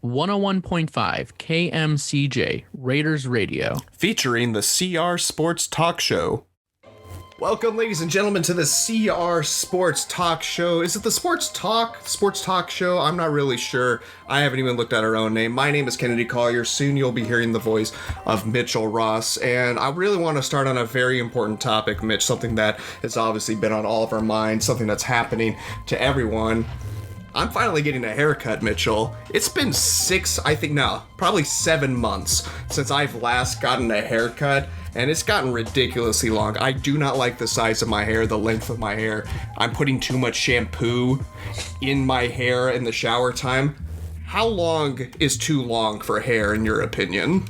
101.5 KMCJ Raiders Radio. Featuring the CR Sports Talk Show. Welcome, ladies and gentlemen, to the CR Sports Talk Show. Is it the Sports Talk Show? I'm not really sure. I haven't even looked at our own name. My name is Kennedy Collier. Soon you'll be hearing the voice of Mitchell Ross. And I really want to start on a very important topic, Mitch, something that has obviously been on all of our minds, something that's happening to everyone. I'm finally getting a haircut, Mitchell. It's been probably 7 months since I've last gotten a haircut, and it's gotten ridiculously long. I do not like the size of my hair, the length of my hair. I'm putting too much shampoo in my hair in the shower time. How long is too long for hair, in your opinion?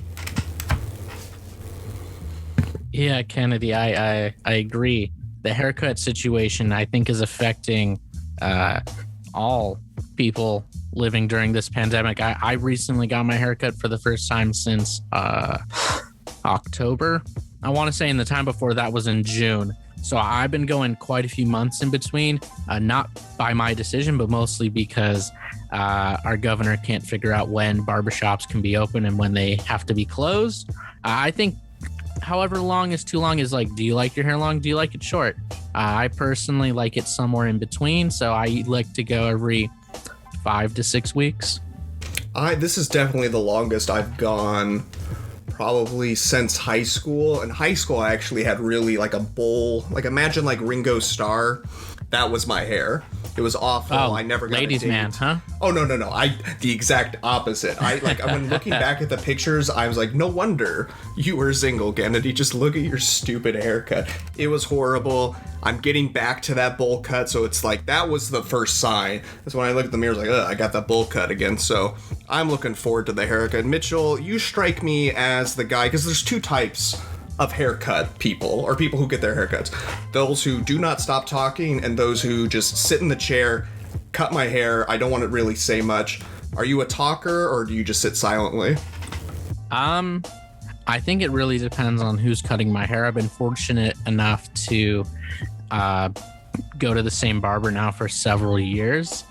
Yeah, Kennedy, I agree. The haircut situation, I think, is affecting all people living during this pandemic. I recently got my haircut for the first time since October. I want to say, in the time before that was in June. So I've been going quite a few months in between, not by my decision, but mostly because our governor can't figure out when barbershops can be open and when they have to be closed. I think however long is too long is like, do you like your hair long? Do you like it short? I personally like it somewhere in between, so I like to go every 5 to 6 weeks. This is definitely the longest I've gone, probably since high school. In high school, I actually had really like a bowl, like imagine like Ringo Starr. That was my hair. It was awful. Oh, I never got ladies' a date. man, huh? Oh, no. The exact opposite. When looking back at the pictures, I was like, no wonder you were single, Kennedy. Just look at your stupid haircut. It was horrible. I'm getting back to that bowl cut, so it's like, that was the first sign. That's when I look at the mirror, I was like, I got that bowl cut again. So I'm looking forward to the haircut. Mitchell, you strike me as the guy, because there's two types of haircut people, or people who get their haircuts. Those who do not stop talking, and those who just sit in the chair, cut my hair, I don't want to really say much. Are you a talker, or do you just sit silently? I think it really depends on who's cutting my hair. I've been fortunate enough to go to the same barber now for several years.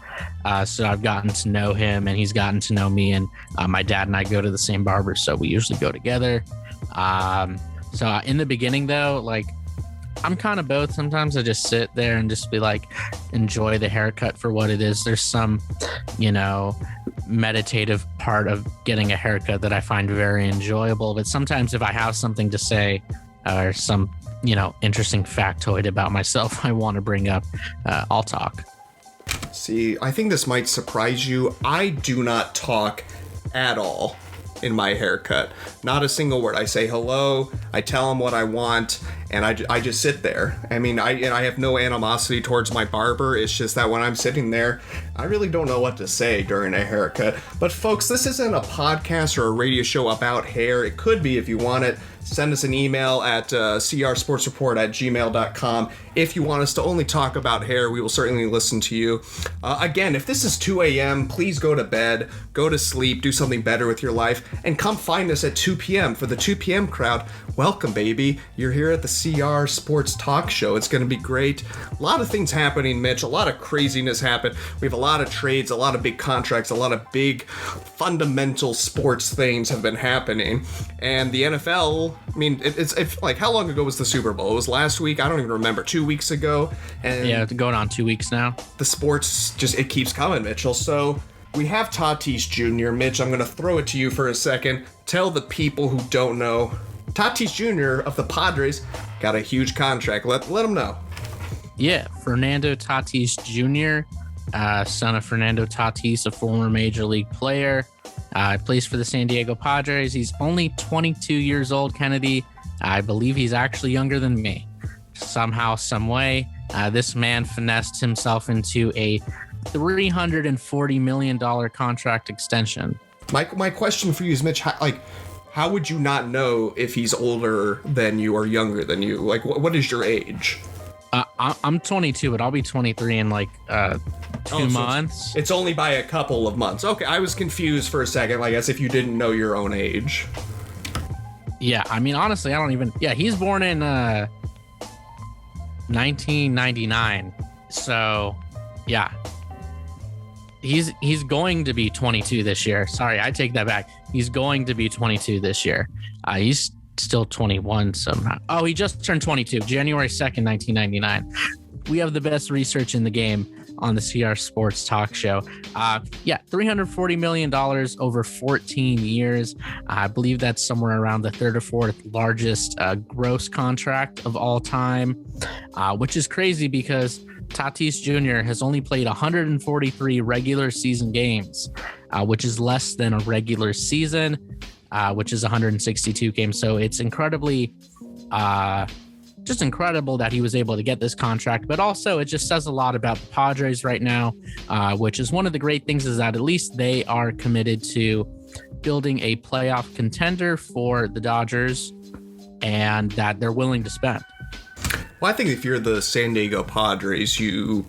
So I've gotten to know him, and he's gotten to know me, and my dad and I go to the same barber, so we usually go together. So in the beginning, though, like, I'm kind of both. Sometimes I just sit there and just be like, enjoy the haircut for what it is. There's some, meditative part of getting a haircut that I find very enjoyable. But sometimes if I have something to say or some, interesting factoid about myself I want to bring up, I'll talk. See, I think this might surprise you. I do not talk at all in my haircut. Not a single word. I say hello, I tell him what I want, and I just sit there. I mean, I have no animosity towards my barber. It's just that when I'm sitting there, I really don't know what to say during a haircut. But folks, this isn't a podcast or a radio show about hair. It could be if you want it. Send us an email at crsportsreport@gmail.com. If you want us to only talk about hair, we will certainly listen to you. Again, if this is 2 a.m., please go to bed, go to sleep, do something better with your life, and come find us at 2 p.m. For the 2 p.m. crowd, welcome, baby. You're here at the CR Sports Talk Show. It's going to be great. A lot of things happening, Mitch. A lot of craziness happened. We have a lot of trades, a lot of big contracts, a lot of big fundamental sports things have been happening. And the NFL, I mean, it's like, how long ago was the Super Bowl? It was last week? I don't even remember. 2 weeks ago. And yeah, it's going on 2 weeks now. The sports it keeps coming, Mitchell. So we have Tatis Jr. Mitch, I'm going to throw it to you for a second. Tell the people who don't know, Tatis Jr. of the Padres got a huge contract. Let them know. Yeah, Fernando Tatis Jr., son of Fernando Tatis, a former Major League player. Plays for the San Diego Padres. He's only 22 years old, Kennedy. I believe he's actually younger than me. Somehow, some way, this man finessed himself into a $340 million contract extension. My question for you is, Mitch, how would you not know if he's older than you or younger than you? Like, what is your age? I'm 22, but I'll be 23 in like 2 months. It's only by a couple of months. Okay, I was confused for a second, I guess, if you didn't know your own age. Yeah, I mean, honestly, I don't even... Yeah, he's born in 1999. So, yeah. he's going to be 22 this year. Sorry, I take that back. He's going to be 22 this year. He's still 21 somehow. Oh, he just turned 22, January 2nd, 1999. We have the best research in the game on the CR Sports Talk Show. $340 million over 14 years. I believe that's somewhere around the third or fourth largest gross contract of all time, which is crazy because Tatis Jr. has only played 143 regular season games, which is less than a regular season, which is 162 games. So it's incredibly, just incredible that he was able to get this contract. But also, it just says a lot about the Padres right now, which is one of the great things is that at least they are committed to building a playoff contender for the Dodgers and that they're willing to spend. Well, I think if you're the San Diego Padres, you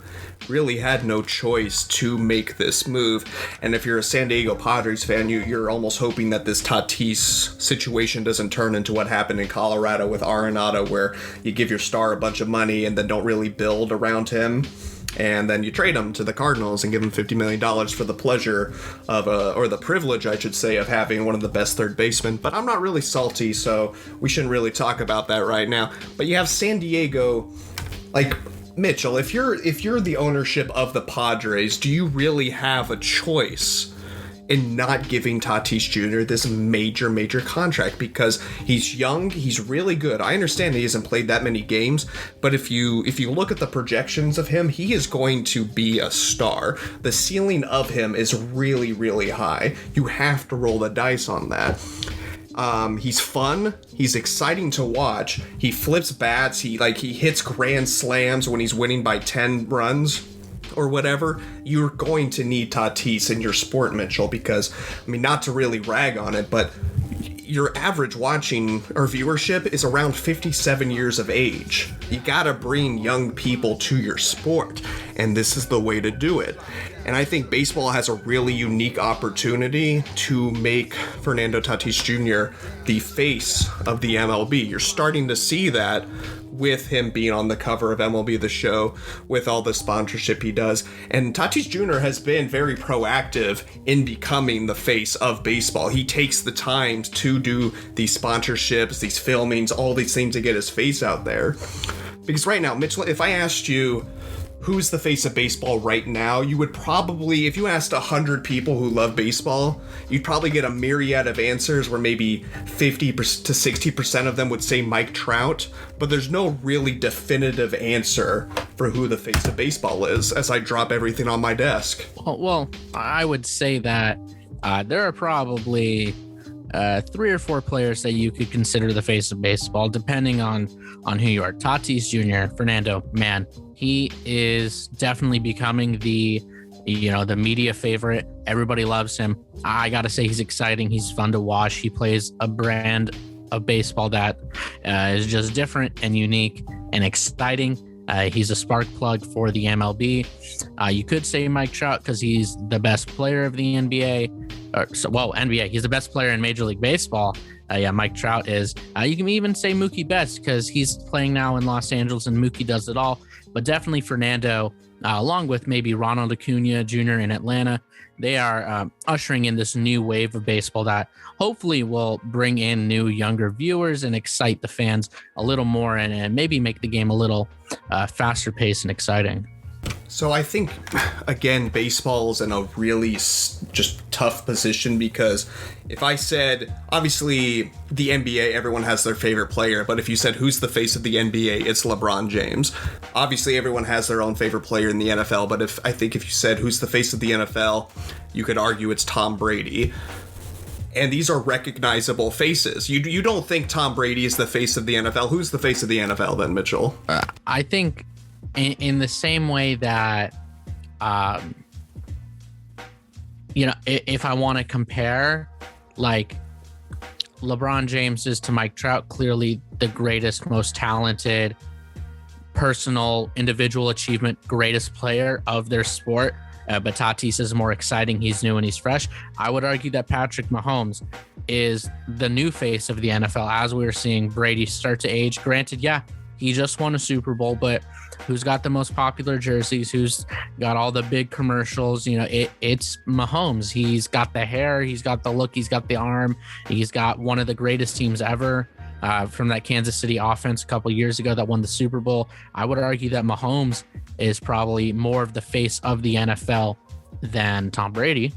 really had no choice to make this move. And if you're a San Diego Padres fan, you're almost hoping that this Tatis situation doesn't turn into what happened in Colorado with Arenado, where you give your star a bunch of money and then don't really build around him. And then you trade him to the Cardinals and give him $50 million for the pleasure of, or the privilege, I should say, of having one of the best third basemen. But I'm not really salty, so we shouldn't really talk about that right now. But you have San Diego, like, Mitchell, if you're the ownership of the Padres, do you really have a choice in not giving Tatis Jr. this major contract? Because he's young, he's really good. I understand he hasn't played that many games, but if you look at the projections of him, he is going to be a star. The ceiling of him is really, really high. You have to roll the dice on that. He's fun. He's exciting to watch. He flips bats. He hits grand slams when he's winning by 10 runs or whatever. You're going to need Tatis in your sport, Mitchell, because, I mean, not to really rag on it, but your average watching or viewership is around 57 years of age. You gotta bring young people to your sport, and this is the way to do it. And I think baseball has a really unique opportunity to make Fernando Tatis Jr. the face of the MLB. You're starting to see that with him being on the cover of MLB The Show, with all the sponsorship he does. And Tatis Jr. has been very proactive in becoming the face of baseball. He takes the time to do these sponsorships, these filmings, all these things to get his face out there. Because right now, Mitchell, if I asked you who's the face of baseball right now, you would probably, if you asked 100 people who love baseball, you'd probably get a myriad of answers where maybe 50 to 60% of them would say Mike Trout, but there's no really definitive answer for who the face of baseball is as I drop everything on my desk. Well, I would say that there are probably 3 or 4 players that you could consider the face of baseball, depending on who you are. Tatis Jr., Fernando, man, he is definitely becoming the media favorite. Everybody loves him. I gotta say, he's exciting. He's fun to watch. He plays a brand of baseball that is just different and unique and exciting. He's a spark plug for the MLB. You could say Mike Trout because he's the best player of the NBA. NBA. He's the best player in Major League Baseball. Mike Trout is. You can even say Mookie Betts because he's playing now in Los Angeles and Mookie does it all. But definitely Fernando, along with maybe Ronald Acuna Jr. in Atlanta, they are ushering in this new wave of baseball that hopefully will bring in new, younger viewers and excite the fans a little more and maybe make the game a little faster paced and exciting. So I think, again, baseball's in a really just tough position because if I said, obviously, the NBA, everyone has their favorite player, but if you said, who's the face of the NBA, it's LeBron James. Obviously, everyone has their own favorite player in the NFL, but if you said, who's the face of the NFL, you could argue it's Tom Brady. And these are recognizable faces. You don't think Tom Brady is the face of the NFL. Who's the face of the NFL then, Mitchell? I think in the same way that, if I want to compare, like, LeBron James is to Mike Trout clearly the greatest, most talented, personal, individual achievement, greatest player of their sport. But Tatis is more exciting. He's new and he's fresh. I would argue that Patrick Mahomes is the new face of the NFL as we were seeing Brady start to age. Granted, He just won a Super Bowl, but who's got the most popular jerseys? Who's got all the big commercials? It's Mahomes. He's got the hair. He's got the look. He's got the arm. He's got one of the greatest teams ever from that Kansas City offense a couple years ago that won the Super Bowl. I would argue that Mahomes is probably more of the face of the NFL than Tom Brady.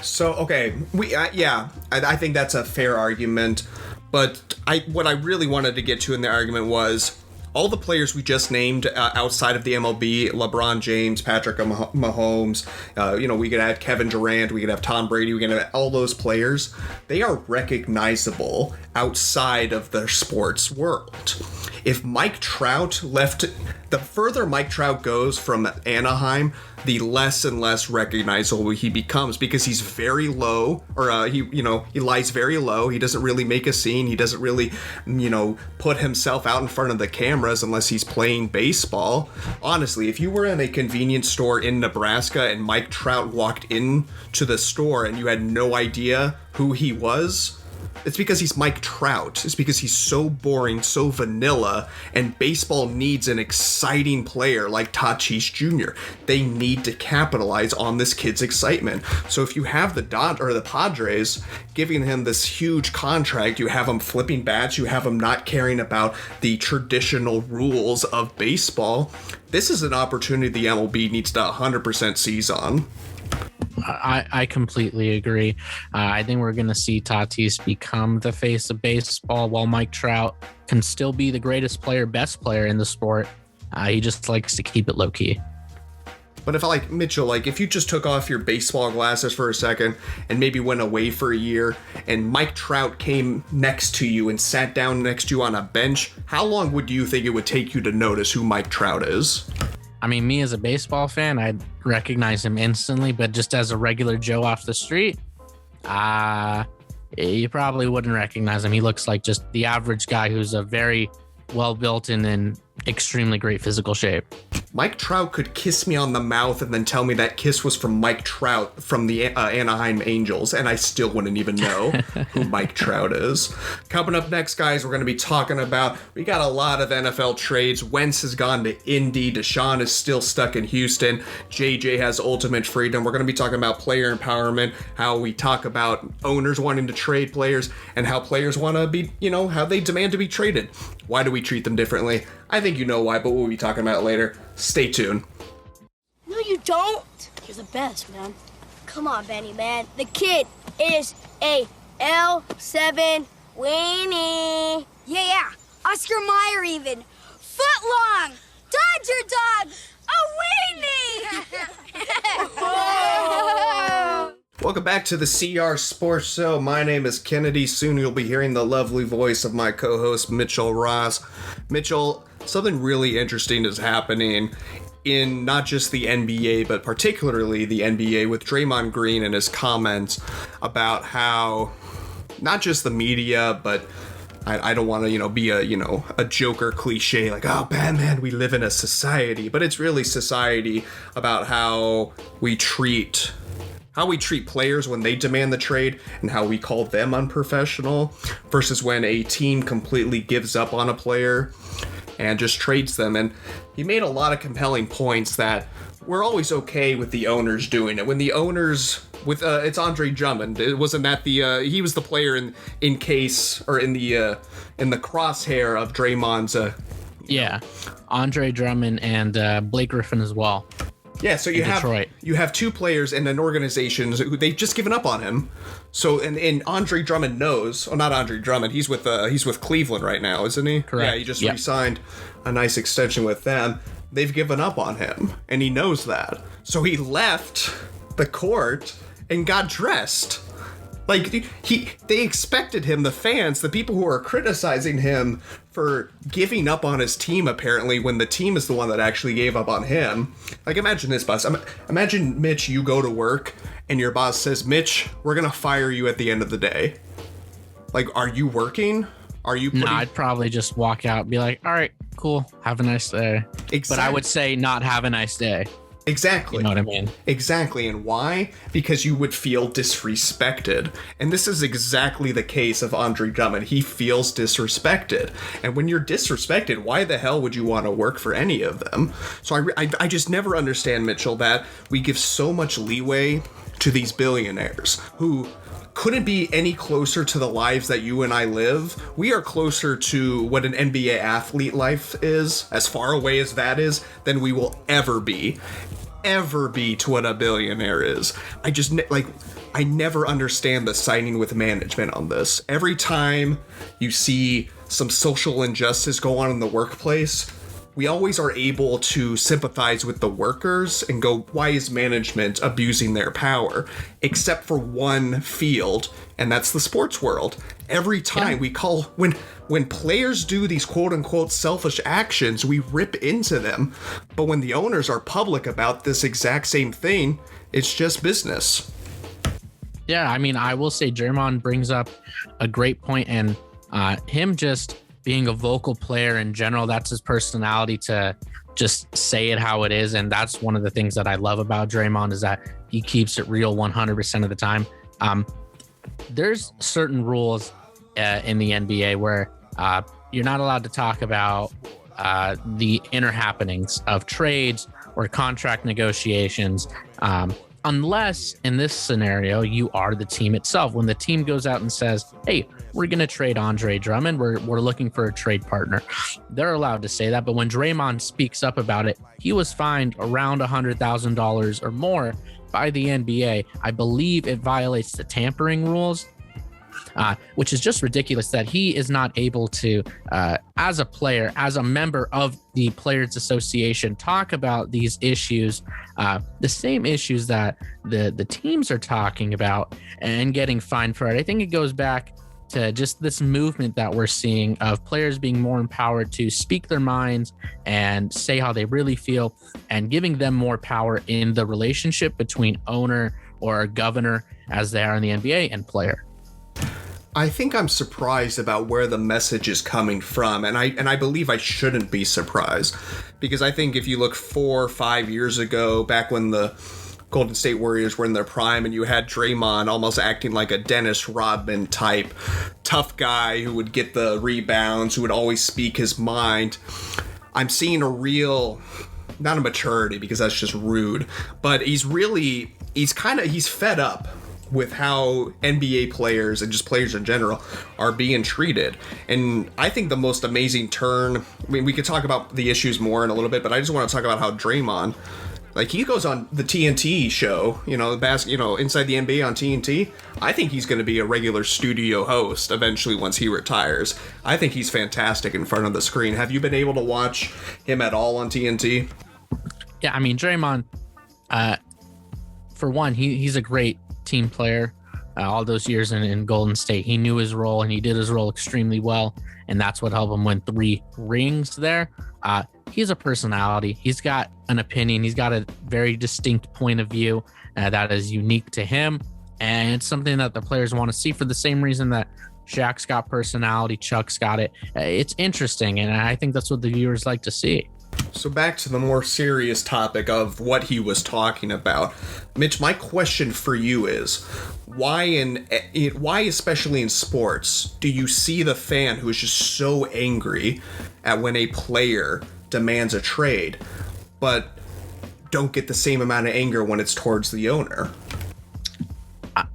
So, okay, I think that's a fair argument. But what I really wanted to get to in the argument was all the players we just named outside of the MLB, LeBron James, Patrick Mahomes, we could add Kevin Durant, we could have Tom Brady, we could have all those players. They are recognizable outside of their sports world. If Mike Trout left, the further Mike Trout goes from Anaheim, the less and less recognizable he becomes because he's very low, or he lies very low. He doesn't really make a scene. He doesn't really, put himself out in front of the cameras unless he's playing baseball. Honestly, if you were in a convenience store in Nebraska and Mike Trout walked into the store and you had no idea who he was, it's because he's Mike Trout. It's because he's so boring, so vanilla, and baseball needs an exciting player like Tatis Jr. They need to capitalize on this kid's excitement. So if you have the Padres giving him this huge contract, you have him flipping bats, you have him not caring about the traditional rules of baseball, this is an opportunity the MLB needs to 100% seize on. I completely agree. I think we're going to see Tatis become the face of baseball while Mike Trout can still be the greatest player, best player in the sport. He just likes to keep it low key. But if you just took off your baseball glasses for a second and maybe went away for a year and Mike Trout came next to you and sat down next to you on a bench, how long would you think it would take you to notice who Mike Trout is? I mean, me as a baseball fan, I'd recognize him instantly, but just as a regular Joe off the street, you probably wouldn't recognize him. He looks like just the average guy who's a very well-built and in extremely great physical shape. Mike Trout could kiss me on the mouth and then tell me that kiss was from Mike Trout from the Anaheim Angels, and I still wouldn't even know who Mike Trout is. Coming up next, guys, we're going to be talking about, we got a lot of NFL trades. Wentz has gone to Indy. Deshaun is still stuck in Houston. JJ has ultimate freedom. We're going to be talking about player empowerment, how we talk about owners wanting to trade players, and how players want to be, how they demand to be traded. Why do we treat them differently? I think you know why, but we'll be talking about it later. Stay tuned. No, you don't. You're the best, man. Come on, Benny, man. The kid is a L7 weenie. Yeah. Oscar Mayer even. Foot long. Dodger dog. A weenie. Welcome back to the CR Sports Show. My name is Kennedy. Soon you'll be hearing the lovely voice of my co-host, Mitchell Ross. Mitchell, something really interesting is happening in not just the NBA, but particularly the NBA with Draymond Green and his comments about how not just the media, but I don't want to, be a Joker cliche like, oh, Batman, we live in a society, but it's really society about how we treat players when they demand the trade and how we call them unprofessional versus when a team completely gives up on a player and just trades them. And he made a lot of compelling points that we're always okay with the owners doing it. When the owners with it's Andre Drummond, it wasn't that he was the player in the crosshair of Draymond's Andre Drummond and Blake Griffin as well. Yeah, so you have two players in an organization who they've just given up on him. So and Andre Drummond knows. Oh, not Andre Drummond. He's with Cleveland right now, isn't he? Correct. Yeah, he just re-signed a nice extension with them. They've given up on him, and he knows that. So he left the court and got dressed. Like they expected him, the fans, the people who are criticizing him for giving up on his team, apparently, when the team is the one that actually gave up on him. Like, imagine this, boss. Imagine, Mitch, you go to work and your boss says, Mitch, we're going to fire you at the end of the day. Like, are you working? Are you putting... No, I'd probably just walk out and be like, all right, cool, have a nice day. Exactly. But I would say not have a nice day. Exactly. You know what I mean? Exactly. And why? Because you would feel disrespected. And this is exactly the case of Andre Drummond. He feels disrespected. And when you're disrespected, why the hell would you want to work for any of them? So I just never understand, Mitchell, that we give so much leeway to these billionaires who couldn't be any closer to the lives that you and I live. We are closer to what an NBA athlete life is, as far away as that is, than we will ever be to what a billionaire is. I never understand the siding with management on this. Every time you see some social injustice go on in the workplace, we always are able to sympathize with the workers and go, why is management abusing their power? Except for one field, and that's the sports world. Every time we call, when players do these quote unquote selfish actions, we rip into them. But when the owners are public about this exact same thing, it's just business. Yeah, I mean, I will say Draymond brings up a great point, and him just being a vocal player in general, that's his personality to just say it how it is. And that's one of the things that I love about Draymond is that he keeps it real 100% of the time. There's certain rules in the NBA where you're not allowed to talk about the inner happenings of trades or contract negotiations, unless in this scenario, you are the team itself. When the team goes out and says, hey, we're going to trade Andre Drummond, we're looking for a trade partner, they're allowed to say that. But when Draymond speaks up about it, he was fined around $100,000 or more by the NBA. I believe it violates the tampering rules, which is just ridiculous that he is not able to, as a player, as a member of the Players Association, talk about these issues, the same issues that the teams are talking about and getting fined for it. I think it goes back to just this movement that we're seeing of players being more empowered to speak their minds and say how they really feel, and giving them more power in the relationship between owner or governor, as they are in the NBA, and player. I think I'm surprised about where the message is coming from, and I believe I shouldn't be surprised, because I think if you look 4 or 5 years ago, back when the Golden State Warriors were in their prime, and you had Draymond almost acting like a Dennis Rodman type tough guy who would get the rebounds, who would always speak his mind, I'm seeing a real, not a maturity because that's just rude, but he's fed up with how NBA players and just players in general are being treated. And I think the most amazing turn, I mean, we could talk about the issues more in a little bit, but I just want to talk about how Draymond, like, he goes on the TNT show, inside the NBA on TNT. I think he's going to be a regular studio host eventually once he retires. I think he's fantastic in front of the screen. Have you been able to watch him at all on TNT? Yeah, I mean, Draymond, for one, he's a great team player. All those years in Golden State, he knew his role and he did his role extremely well, and that's what helped him win 3 rings there. He's a personality. He's got an opinion. He's got a very distinct point of view that is unique to him, and it's something that the players want to see for the same reason that Shaq's got personality, Chuck's got it. It's interesting, and I think that's what the viewers like to see. So back to the more serious topic of what he was talking about. Mitch, my question for you is, why especially in sports, do you see the fan who is just so angry at when a player demands a trade, but don't get the same amount of anger when it's towards the owner?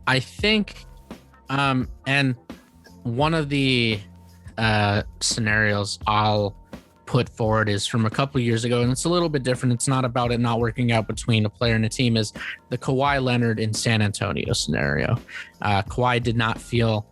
I think, and one of the scenarios I'll put forward is from a couple years ago, and it's a little bit different. It's not about it not working out between a player and a team, is the Kawhi Leonard in San Antonio scenario. Kawhi did not feel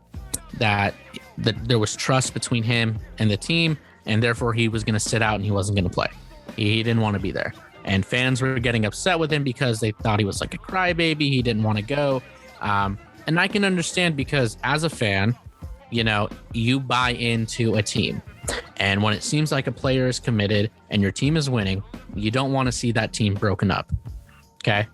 that there was trust between him and the team, and therefore he was going to sit out and he wasn't going to play. He didn't want to be there. And fans were getting upset with him because they thought he was like a crybaby. He didn't want to go. And I can understand, because as a fan, you buy into a team. And when it seems like a player is committed and your team is winning, you don't want to see that team broken up. Okay.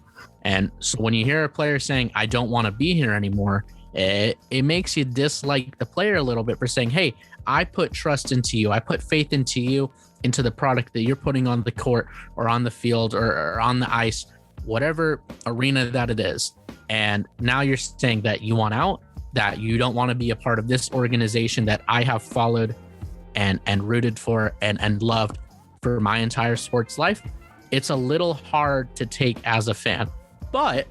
And so when you hear a player saying, I don't want to be here anymore, it makes you dislike the player a little bit for saying, hey, I put trust into you. I put faith into you. into the product that you're putting on the court or on the field or on the ice, whatever arena that it is. And now you're saying that you want out, that you don't want to be a part of this organization that I have followed and rooted for and loved for my entire sports life. It's a little hard to take as a fan. But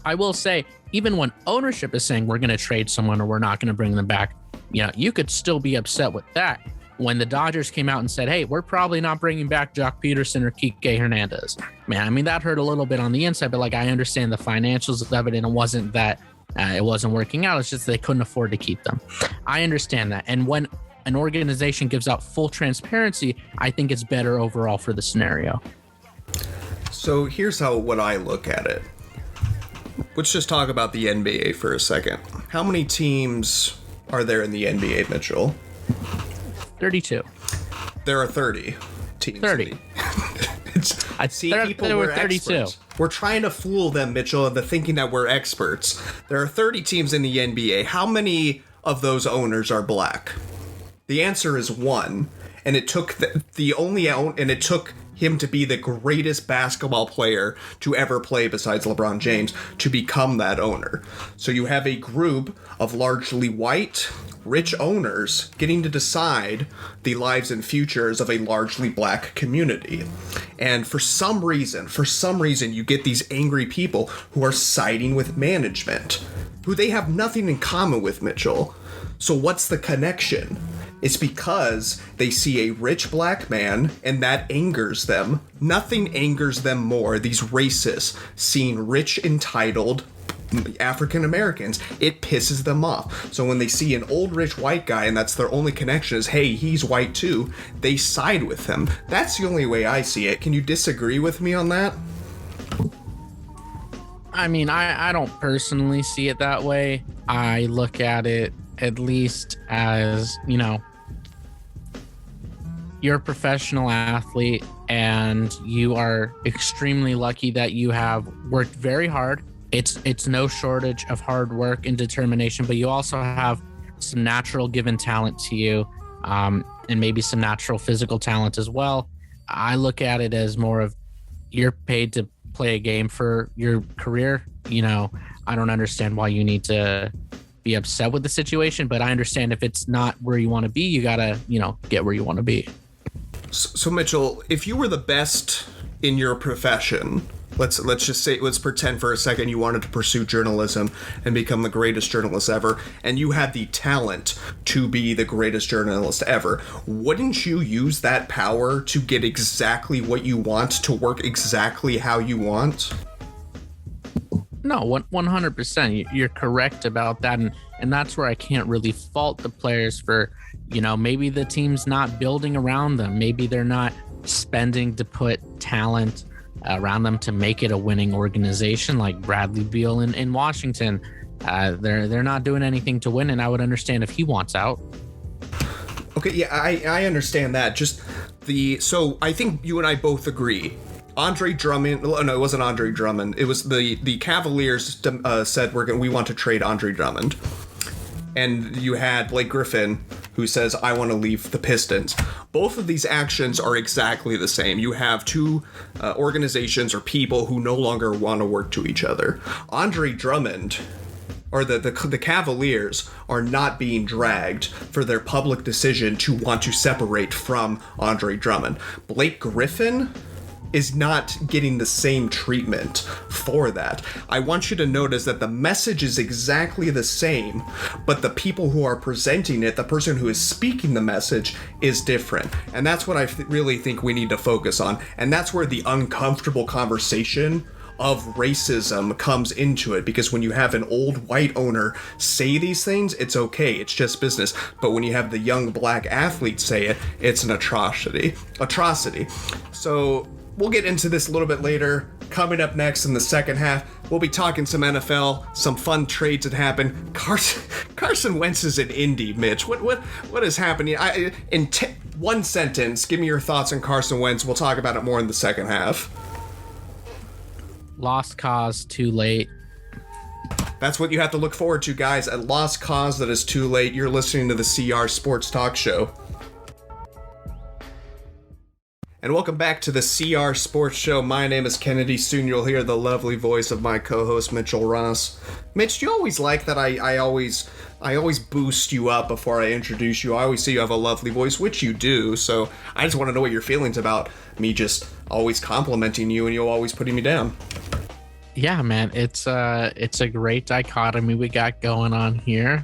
I will say, even when ownership is saying we're going to trade someone or we're not going to bring them back, you could still be upset with that. When the Dodgers came out and said, hey, we're probably not bringing back Jock Peterson or Kike Hernandez. Man, I mean, that hurt a little bit on the inside, but I understand the financials of it, and it wasn't that it wasn't working out. It's just they couldn't afford to keep them. I understand that. And when an organization gives out full transparency, I think it's better overall for the scenario. So here's what I look at it. Let's just talk about the NBA for a second. How many teams are there in the NBA, Mitchell? 32. There are 30 teams. 30. I see people were 32. Experts. We're trying to fool them, Mitchell, into thinking that we're experts. There are 30 teams in the NBA. How many of those owners are black? The answer is 1, and it took it took him to be the greatest basketball player to ever play besides LeBron James to become that owner. So you have a group of largely white, rich owners getting to decide the lives and futures of a largely black community. And for some reason, you get these angry people who are siding with management, who they have nothing in common with, Mitchell. So what's the connection? It's because they see a rich black man and that angers them. Nothing angers them more, these racists, seeing rich, entitled African Americans. It pisses them off. So when they see an old rich white guy and that's their only connection is, hey, he's white too, they side with him. That's the only way I see it. Can you disagree with me on that? I mean, I don't personally see it that way. I look at it at least as, you're a professional athlete and you are extremely lucky that you have worked very hard. It's no shortage of hard work and determination, but you also have some natural given talent to you, and maybe some natural physical talent as well. I look at it as more of, you're paid to play a game for your career. I don't understand why you need to be upset with the situation, but I understand if it's not where you want to be, you gotta, get where you want to be. So Mitchell, if you were the best in your profession, let's pretend for a second you wanted to pursue journalism and become the greatest journalist ever, and you had the talent to be the greatest journalist ever, wouldn't you use that power to get exactly what you want, to work exactly how you want? No, 100%. You're correct about that, and that's where I can't really fault the players for, maybe the team's not building around them. Maybe they're not spending to put talent around them to make it a winning organization, like Bradley Beal in Washington. They're not doing anything to win, and I would understand if he wants out. Okay, yeah, I understand that. So I think you and I both agree. Andre Drummond, no, it wasn't Andre Drummond. It was the Cavaliers said we want to trade Andre Drummond. And you had Blake Griffin, who says, I want to leave the Pistons. Both of these actions are exactly the same. You have two organizations or people who no longer want to work to each other. Andre Drummond, or the Cavaliers, are not being dragged for their public decision to want to separate from Andre Drummond. Blake Griffin is not getting the same treatment for that. I want you to notice that the message is exactly the same, but the people who are presenting it, the person who is speaking the message, is different. And that's what I really think we need to focus on. And that's where the uncomfortable conversation of racism comes into it, because when you have an old white owner say these things, it's okay, it's just business. But when you have the young black athlete say it, it's an atrocity. So we'll get into this a little bit later. Coming up next in the second half, we'll be talking some NFL, some fun trades that happen. Carson Wentz is in Indy, Mitch. What is happening? One sentence, give me your thoughts on Carson Wentz. We'll talk about it more in the second half. Lost cause, too late. That's what you have to look forward to, guys. A lost cause that is too late. You're listening to the CR Sports Talk Show. and welcome back to the CR Sports Show. My name is Kennedy. Soon you'll hear the lovely voice of my co-host Mitchell Ross. Mitch, do you always like that I always boost you up before I introduce you? I always say you have a lovely voice, which you do, so I just want to know what your feelings about me just always complimenting you and you always putting me down. Yeah, man, it's a great dichotomy we got going on here.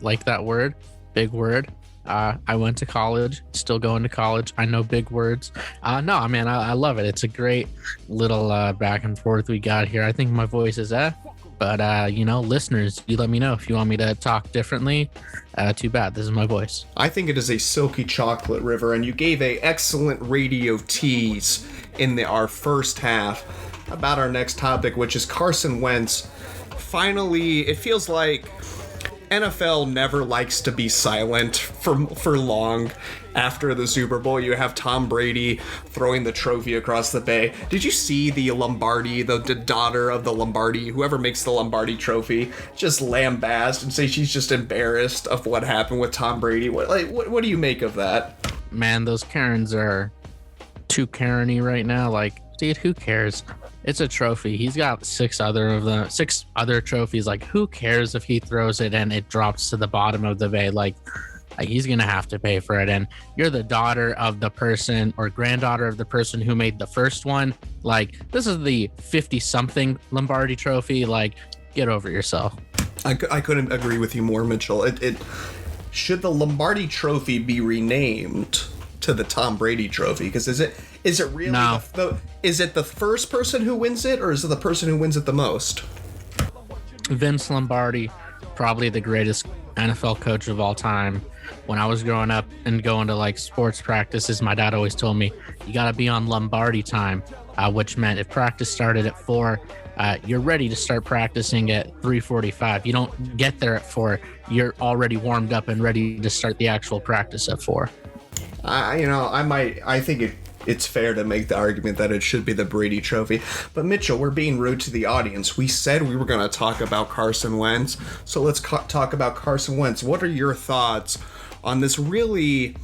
Like that word, big word. I went to college, still going to college. I know big words. No, man, I love it. It's a great little back and forth we got here. I think my voice is but listeners, you let me know if you want me to talk differently. Too bad. This is my voice. I think it is a silky chocolate river, and you gave a excellent radio tease in our first half about our next topic, which is Carson Wentz. Finally, it feels like NFL never likes to be silent for long. After the Super Bowl, you have Tom Brady throwing the trophy across the bay. Did you see the Lombardi, the daughter of the Lombardi, whoever makes the Lombardi trophy, just lambast and say she's just embarrassed of what happened with Tom Brady? What do you make of that? Man, those Karens are too Karen-y right now. Like, dude, who cares? It's a trophy. He's got six other trophies. Like, who cares if he throws it and it drops to the bottom of the bay? Like he's gonna have to pay for it. And you're the daughter of the person or granddaughter of the person who made the first one. Like, this is the 50-something Lombardi trophy. Like, get over yourself. I couldn't agree with you more, Mitchell. It should the Lombardi trophy be renamed to the Tom Brady trophy? Because is it really no. Is it the first person who wins it, or is it the person who wins it the most? Vince Lombardi, probably the greatest NFL coach of all time. When I was growing up and going to like sports practices, my dad always told me you got to be on Lombardi time, which meant if practice started at 4, you're ready to start practicing at 3:45. You don't get there at 4. You're already warmed up and ready to start the actual practice at 4. I think it's fair to make the argument that it should be the Brady trophy. But Mitchell, we're being rude to the audience. We said we were going to talk about Carson Wentz, so let's talk about Carson Wentz. What are your thoughts on this? Really,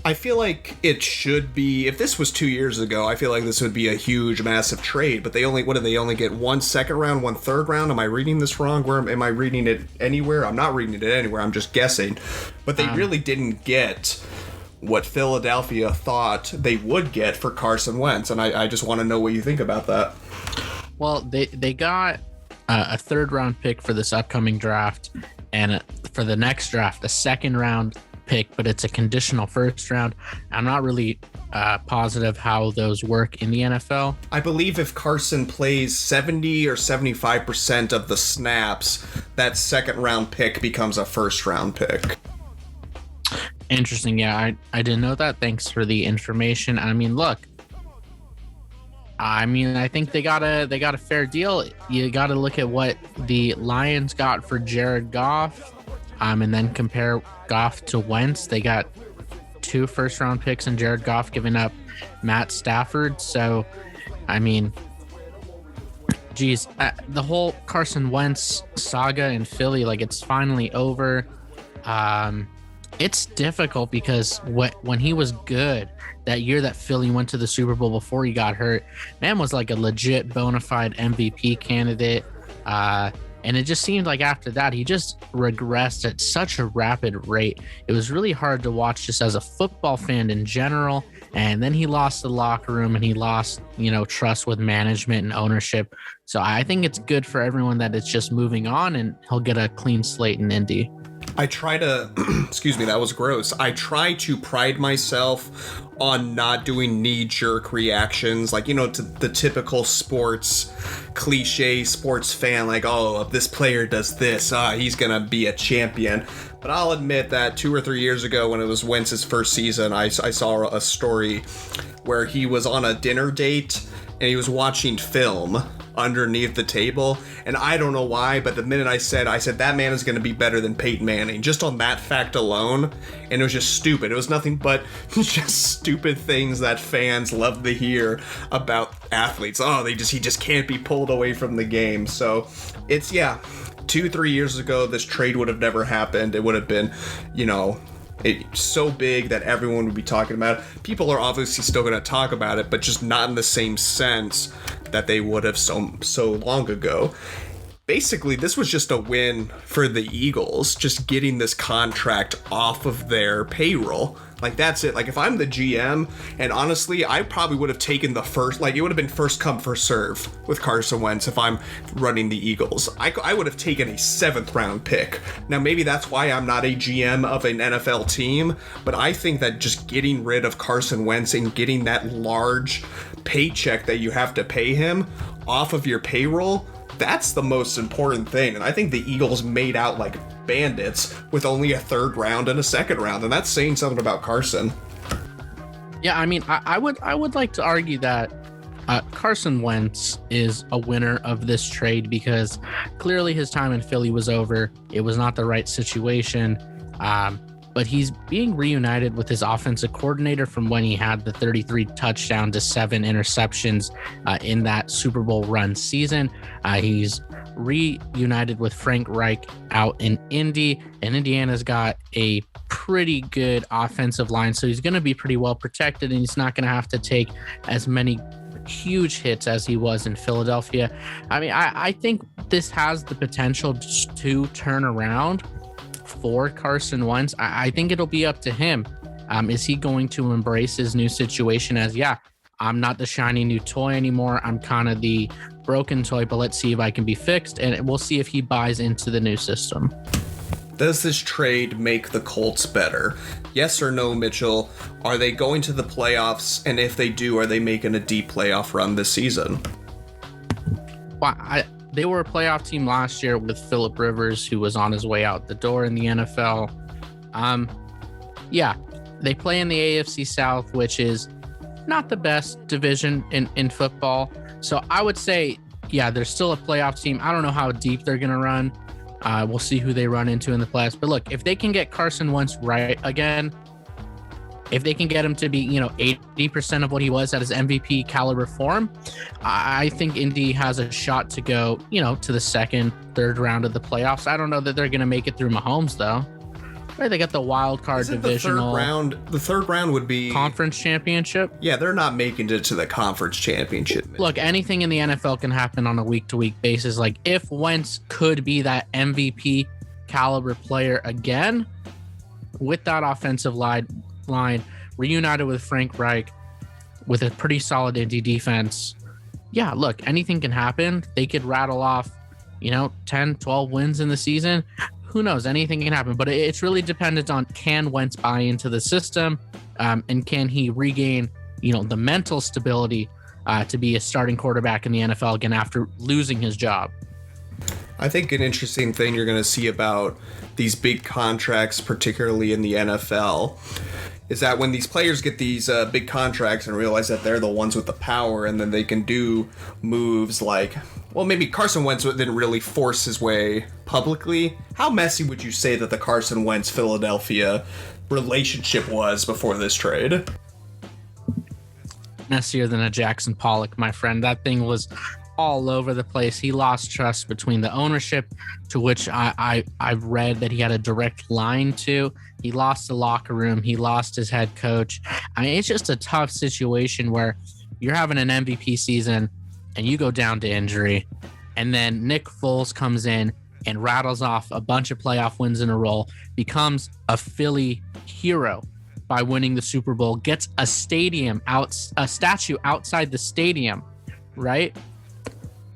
I feel like it should be, if this was 2 years ago, I feel like this would be a huge, massive trade, but they only get 1 second round, 1 third round? Am I reading this wrong? Where am I reading it anywhere? I'm not reading it anywhere. I'm just guessing. But they really didn't get what Philadelphia thought they would get for Carson Wentz, and I just want to know what you think about that. Well, they got a third round pick for this upcoming draft, and for the next draft, a second round pick, but it's a conditional first round. I'm not really positive how those work in the NFL. I believe if Carson plays 70 or 75% of the snaps, that second round pick becomes a first round pick. Interesting. Yeah, I didn't know that. Thanks for the information. I mean, look, I think they got a fair deal. You got to look at what the Lions got for Jared Goff, and then compare Goff to Wentz. They got 2 first round picks and Jared Goff, giving up Matt Stafford. So, I mean, geez, the whole Carson Wentz saga in Philly, like, it's finally over. It's difficult because when he was good, that year that Philly went to the Super Bowl before he got hurt, man was like a legit bona fide MVP candidate. And it just seemed like after that, he just regressed at such a rapid rate. It was really hard to watch just as a football fan in general. And then he lost the locker room and he lost, trust with management and ownership. So I think it's good for everyone that it's just moving on and he'll get a clean slate in Indy. I try to, excuse me, that was gross. I try to pride myself on not doing knee-jerk reactions, like, to the typical sports cliche sports fan, like, oh, if this player does this, he's gonna be a champion. But I'll admit that 2 or 3 years ago, when it was Wentz's first season, I saw a story where he was on a dinner date and he was watching film underneath the table, and I don't know why, but the minute I said that man is going to be better than Peyton Manning, just on that fact alone, and it was just stupid. It was nothing but just stupid things that fans love to hear about athletes. Oh, he just can't be pulled away from the game. So it's 2-3 years ago, this trade would have never happened. It would have been, It's so big that everyone would be talking about it. People are obviously still going to talk about it, but just not in the same sense that they would have so long ago. Basically, this was just a win for the Eagles, just getting this contract off of their payroll. Like, that's it. Like, if I'm the GM, and honestly, I probably would have taken the first, like, it would have been first come, first serve with Carson Wentz if I'm running the Eagles. I would have taken a 7th round pick. Now, maybe that's why I'm not a GM of an NFL team, but I think that just getting rid of Carson Wentz and getting that large paycheck that you have to pay him off of your payroll, that's the most important thing. And I think the Eagles made out like bandits with only a 3rd round and a 2nd round, and that's saying something about Carson. Yeah, I mean, I would like to argue that Carson Wentz is a winner of this trade because clearly his time in Philly was over. It was not the right situation. But he's being reunited with his offensive coordinator from when he had the 33 touchdown to 7 interceptions in that Super Bowl run season. He's reunited with Frank Reich out in Indy, and Indiana's got a pretty good offensive line, so he's going to be pretty well protected, and he's not going to have to take as many huge hits as he was in Philadelphia. I mean, I think this has the potential to turn around for Carson Wentz. I think it'll be up to him. Is he going to embrace his new situation as, yeah, I'm not the shiny new toy anymore. I'm kind of the broken toy, but let's see if I can be fixed. And we'll see if he buys into the new system. Does this trade make the Colts better? Yes or no, Mitchell? Are they going to the playoffs? And if they do, are they making a deep playoff run this season? Well, they were a playoff team last year with Phillip Rivers, who was on his way out the door in the NFL. Yeah, they play in the AFC South, which is not the best division in football. So I would say, yeah, they're still a playoff team. I don't know how deep they're going to run. We'll see who they run into in the playoffs. But look, if they can get Carson Wentz right again, if they can get him to be, 80% of what he was at his MVP caliber form, I think Indy has a shot to go, to the 2nd, 3rd round of the playoffs. I don't know that they're going to make it through Mahomes, though. Right, they got the wild card divisional. The third round would be conference championship. Yeah, they're not making it to the conference championship. Look, anything in the NFL can happen on a week-to-week basis. Like, if Wentz could be that MVP caliber player again with that offensive line reunited with Frank Reich with a pretty solid Indy defense, yeah, look, anything can happen. They could rattle off 10, 12 wins in the season. Who knows? Anything can happen, but it's really dependent on, can Wentz buy into the system, and can he regain, the mental stability to be a starting quarterback in the NFL again after losing his job. I think an interesting thing you're going to see about these big contracts, particularly in the NFL, is that when these players get these big contracts and realize that they're the ones with the power, and then they can do moves like, well, maybe Carson Wentz didn't really force his way publicly. How messy would you say that the Carson Wentz-Philadelphia relationship was before this trade? Messier than a Jackson Pollock, my friend. That thing was all over the place. He lost trust between the ownership, to which I've read that he had a direct line to. He lost the locker room. He lost his head coach. I mean, it's just a tough situation where you're having an MVP season and you go down to injury, and then Nick Foles comes in and rattles off a bunch of playoff wins in a row, becomes a Philly hero by winning the Super Bowl, gets a statue outside the stadium, right?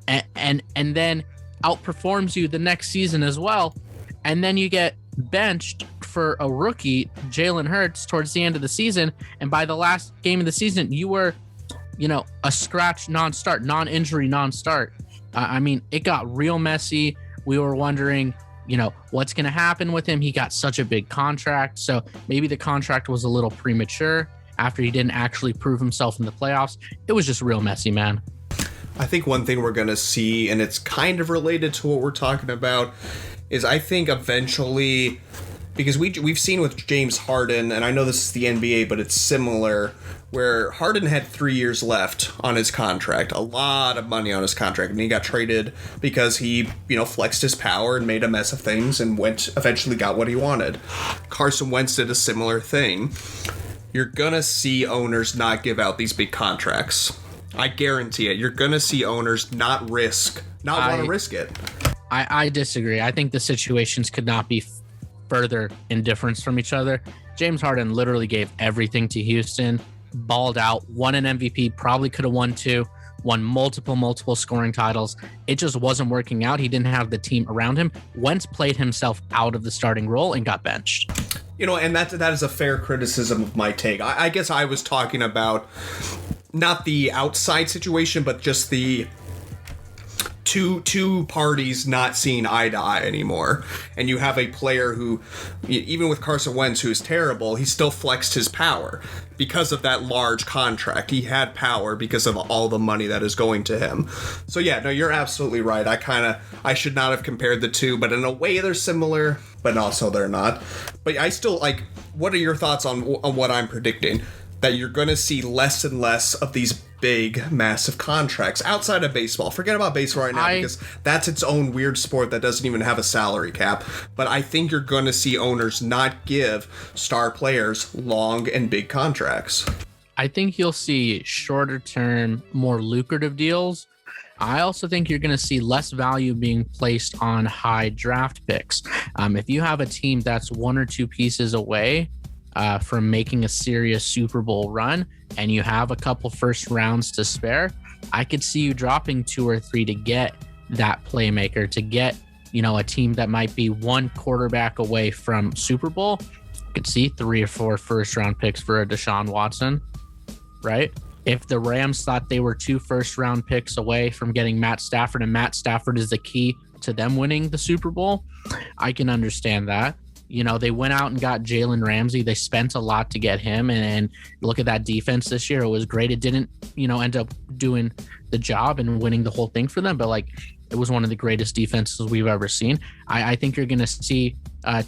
And then outperforms you the next season as well. And then you get benched for a rookie, Jalen Hurts, towards the end of the season. And by the last game of the season, you were, a scratch non-start, non-injury non-start. I mean, it got real messy. We were wondering, what's going to happen with him. He got such a big contract. So maybe the contract was a little premature after he didn't actually prove himself in the playoffs. It was just real messy, man. I think one thing we're going to see, and it's kind of related to what we're talking about, is I think eventually because we've seen with James Harden, and I know this is the NBA, but it's similar, where Harden had 3 years left on his contract, a lot of money on his contract, and he got traded because he, flexed his power and made a mess of things and eventually got what he wanted. Carson Wentz did a similar thing. You're gonna see owners not give out these big contracts. I guarantee it. You're gonna see owners not want to risk it. I disagree. I think the situations could not be further in difference from each other. James Harden literally gave everything to Houston, balled out, won an MVP, probably could have won 2, won multiple scoring titles. It just wasn't working out. He didn't have the team around him. Wentz played himself out of the starting role and got benched. And that is a fair criticism of my take. I guess I was talking about not the outside situation, but just the two parties not seeing eye to eye anymore. And you have a player who, even with Carson Wentz, who is terrible, he still flexed his power because of that large contract. He had power because of all the money that is going to him. So yeah, no, you're absolutely right. I should not have compared the two, but in a way they're similar, but also they're not. But I still, what are your thoughts on what I'm predicting? That you're going to see less and less of these big, massive contracts outside of baseball. Forget about baseball right now, because that's its own weird sport that doesn't even have a salary cap. But I think you're going to see owners not give star players long and big contracts. I think you'll see shorter term, more lucrative deals. I also think you're going to see less value being placed on high draft picks. If you have a team that's 1 or 2 pieces away from making a serious Super Bowl run, and you have a couple first rounds to spare, I could see you dropping 2 or 3 to get that playmaker, to get, a team that might be 1 quarterback away from Super Bowl. I could see 3 or 4 first round picks for a Deshaun Watson, right? If the Rams thought they were 2 first round picks away from getting Matt Stafford, and Matt Stafford is the key to them winning the Super Bowl, I can understand that. They went out and got Jalen Ramsey. They spent a lot to get him. And look at that defense this year. It was great. It didn't, end up doing the job and winning the whole thing for them. But it was one of the greatest defenses we've ever seen. I think you're going to see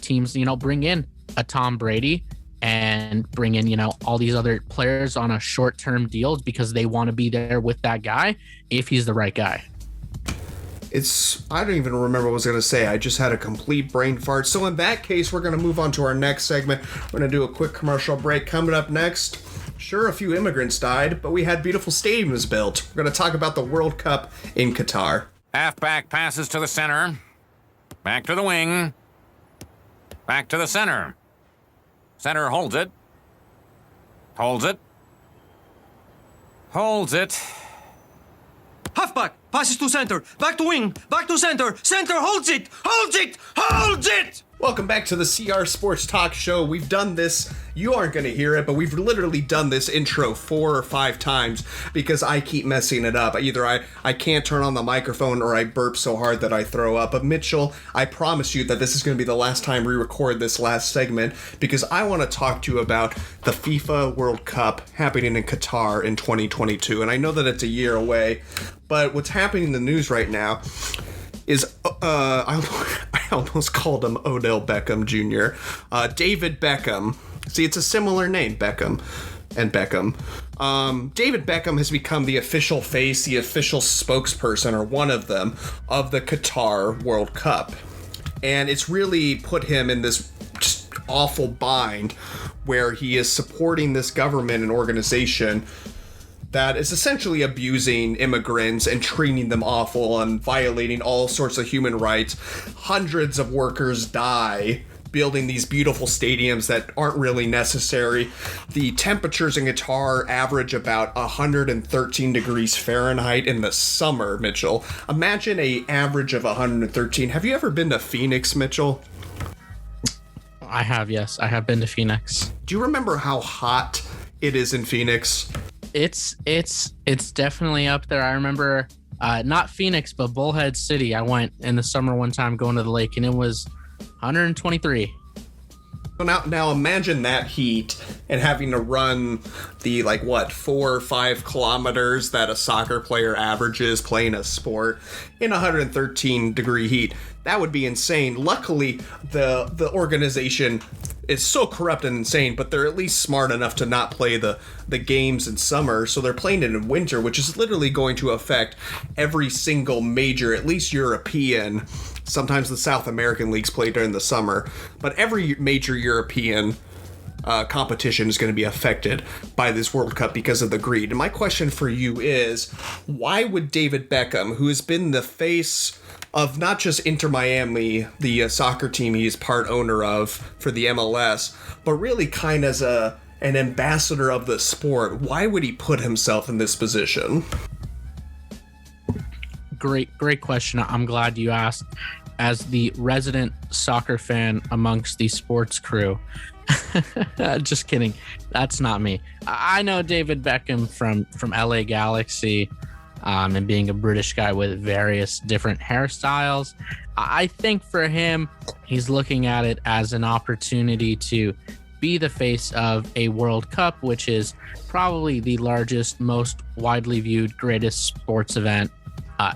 teams, bring in a Tom Brady and bring in, all these other players on a short-term deals because they want to be there with that guy if he's the right guy. I don't even remember what I was going to say. I just had a complete brain fart. So in that case, we're going to move on to our next segment. We're going to do a quick commercial break. Coming up next, sure, a few immigrants died, but we had beautiful stadiums built. We're going to talk about the World Cup in Qatar. Halfback passes to the center. Back to the wing. Back to the center. Center holds it. Holds it. Holds it. Halfback passes to center, back to wing, back to center, center holds it, holds it, holds it! Welcome back to the CR Sports Talk Show. We've done this, you aren't going to hear it, but we've literally done this intro 4 or 5 times because I keep messing it up. Either I can't turn on the microphone or I burp so hard that I throw up. But Mitchell, I promise you that this is going to be the last time we record this last segment because I want to talk to you about the FIFA World Cup happening in Qatar in 2022. And I know that it's a year away, but what's happening in the news right now is I almost called him Odell Beckham Jr. David Beckham. See, it's a similar name, Beckham and Beckham. David Beckham has become the official face, the official spokesperson, or one of them, of the Qatar World Cup. And it's really put him in this just awful bind where he is supporting this government and organization that is essentially abusing immigrants and treating them awful and violating all sorts of human rights. Hundreds of workers die building these beautiful stadiums that aren't really necessary. The temperatures in Qatar average about 113 degrees Fahrenheit in the summer, Mitchell. Imagine an average of 113. Have you ever been to Phoenix, Mitchell? I have, yes. I have been to Phoenix. Do you remember how hot it is in Phoenix? It's definitely up there. I remember not Phoenix, but Bullhead City. I went in the summer one time going to the lake, and it was 123. So now imagine that heat and having to run the 4 or 5 kilometers that a soccer player averages playing a sport in 113 degree heat. That would be insane. Luckily, the organization is so corrupt and insane, but they're at least smart enough to not play the games in summer, so they're playing it in winter, which is literally going to affect every single major, at least European. Sometimes the South American leagues play during the summer, but every major European competition is going to be affected by this World Cup because of the greed. And my question for you is, why would David Beckham, who has been the face of not just Inter Miami, the soccer team he is part owner of for the MLS, but really kind as an ambassador of the sport, why would he put himself in this position? Great question. I'm glad you asked. As the resident soccer fan amongst the sports crew, just kidding. That's not me. I know David Beckham from LA Galaxy, and being a British guy with various different hairstyles. I think for him, he's looking at it as an opportunity to be the face of a World Cup, which is probably the largest, most widely viewed, greatest sports event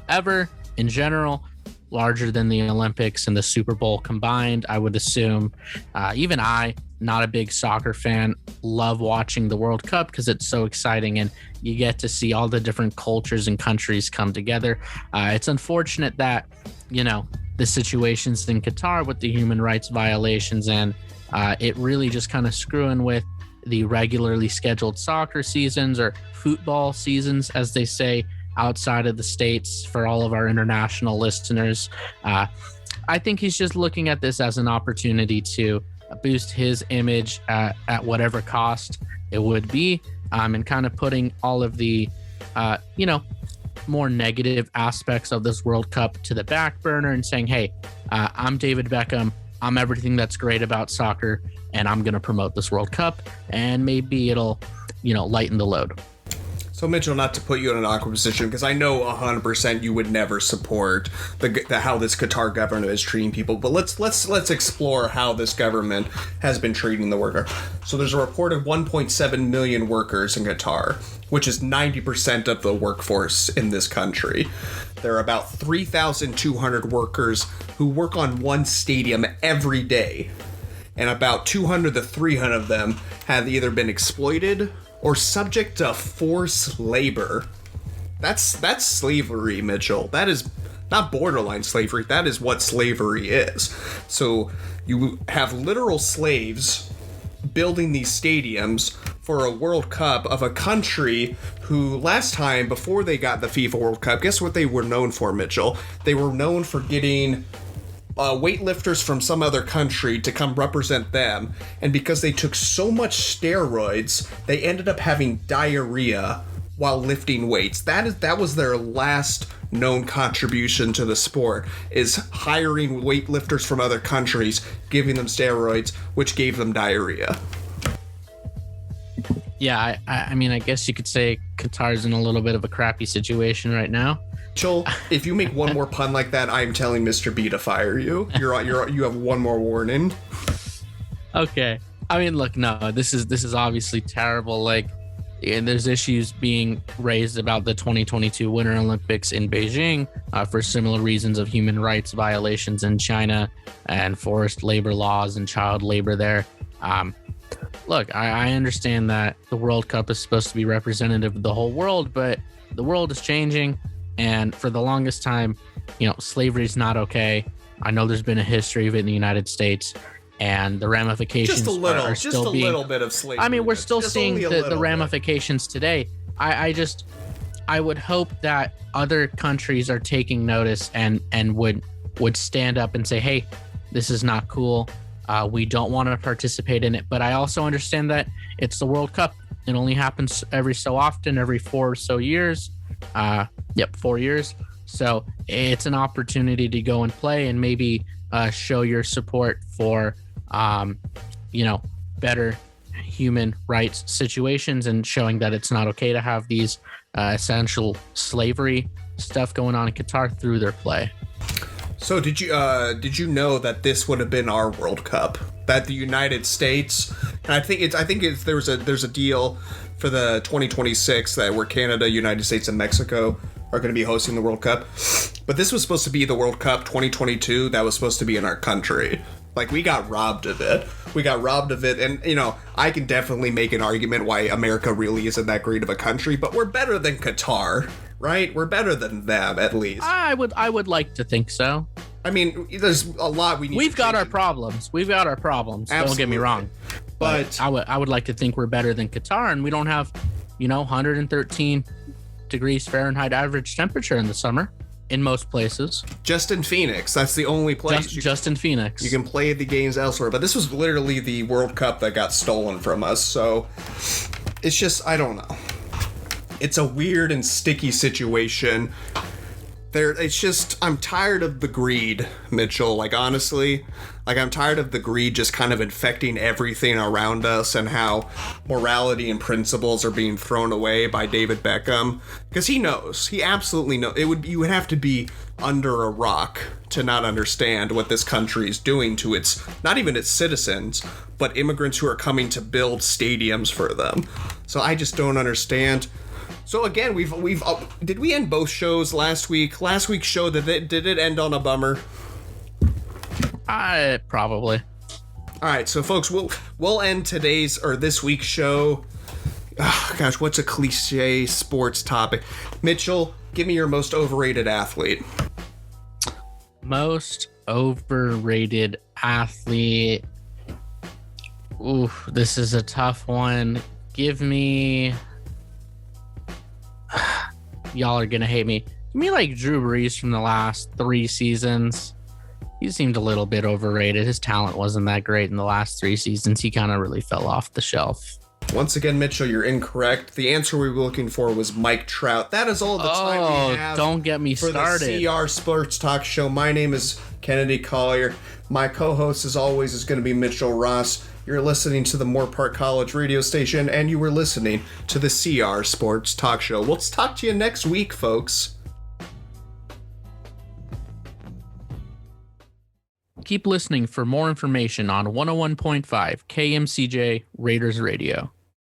ever in general, larger than the Olympics and the Super Bowl combined, I would assume. Even I, not a big soccer fan, love watching the World Cup because it's so exciting and you get to see all the different cultures and countries come together. It's unfortunate that, the situations in Qatar with the human rights violations and it really just kind of screwing with the regularly scheduled soccer seasons, or football seasons, as they say outside of the States for all of our international listeners. I think he's just looking at this as an opportunity to boost his image at whatever cost it would be, and kind of putting all of the, more negative aspects of this World Cup to the back burner and saying, hey, I'm David Beckham. I'm everything that's great about soccer, and I'm going to promote this World Cup, and maybe it'll, lighten the load. So Mitchell, not to put you in an awkward position, because I know 100% you would never support the how this Qatar government is treating people, but let's explore how this government has been treating the worker. So there's a reported 1.7 million workers in Qatar, which is 90% of the workforce in this country. There are about 3,200 workers who work on one stadium every day, and about 200 to 300 of them have either been exploited or subject to forced labor. That's slavery, Mitchell. That is not borderline slavery. That is what slavery is. So you have literal slaves building these stadiums for a World Cup of a country who last time, before they got the FIFA World Cup, guess what they were known for, Mitchell? They were known for getting weightlifters from some other country to come represent them, and because they took so much steroids, they ended up having diarrhea while lifting weights. That was their last known contribution to the sport, is hiring weightlifters from other countries, giving them steroids, which gave them diarrhea. Yeah, I mean, I guess you could say Qatar's in a little bit of a crappy situation right now. Joel, if you make one more pun like that, I'm telling Mr. B to fire you. You have one more warning. Okay. I mean, look, no, this is obviously terrible. And there's issues being raised about the 2022 Winter Olympics in Beijing for similar reasons of human rights violations in China and forced labor laws and child labor there. Look, I understand that the World Cup is supposed to be representative of the whole world, but the world is changing. And for the longest time, slavery is not okay. I know there's been a history of it in the United States, and the ramifications are still being... Just a little bit of slavery. I mean, we're still seeing the ramifications today. I would hope that other countries are taking notice and would stand up and say, hey, this is not cool. We don't want to participate in it. But I also understand that it's the World Cup. It only happens every so often, every 4 or so years. 4 years. So it's an opportunity to go and play and maybe show your support for, better human rights situations, and showing that it's not okay to have these essential slavery stuff going on in Qatar through their play. So did you know that this would have been our World Cup? that the United States, and I think there's a deal for the 2026 that where Canada, United States, and Mexico are going to be hosting the World Cup. But this was supposed to be the World Cup 2022 that was supposed to be in our country. Like, we got robbed of it. And, you know, I can definitely make an argument why America really isn't that great of a country, but we're better than Qatar, right? We're better than them, at least. I would like to think so. I mean, there's a lot We've got our problems. Absolutely. Don't get me wrong. But I would like to think we're better than Qatar, and we don't have, 113 degrees Fahrenheit average temperature in the summer in most places. Just in Phoenix. That's the only place. Just in Phoenix. You can play the games elsewhere. But this was literally the World Cup that got stolen from us. So it's just, I don't know. It's a weird and sticky situation. It's just, I'm tired of the greed, Mitchell. Like, honestly, I'm tired of the greed just kind of infecting everything around us, and how morality and principles are being thrown away by David Beckham. Because he absolutely knows. You would have to be under a rock to not understand what this country is doing to its, not even its citizens, but immigrants who are coming to build stadiums for them. So I just don't understand. So again, we've did we end both shows last week? Last week's show, did it end on a bummer? Probably. All right, so folks, we'll end this week's show. Oh, gosh, what's a cliche sports topic? Mitchell, give me your most overrated athlete. Most overrated athlete. Ooh, this is a tough one. Give me. Y'all are gonna hate me. Give me like Drew Brees from the last 3 seasons. He seemed a little bit overrated. His talent wasn't that great in the last 3 seasons. He kind of really fell off the shelf. Once again, Mitchell, you're incorrect. The answer we were looking for was Mike Trout. That is all the time we have. Don't get me started. For the CR Sports Talk Show. My name is Kennedy Collier. My co-host, as always, is going to be Mitchell Ross. You're listening to the Moorpark College radio station, and you were listening to the CR Sports Talk Show. We'll talk to you next week, folks. Keep listening for more information on 101.5 KMCJ Raiders Radio.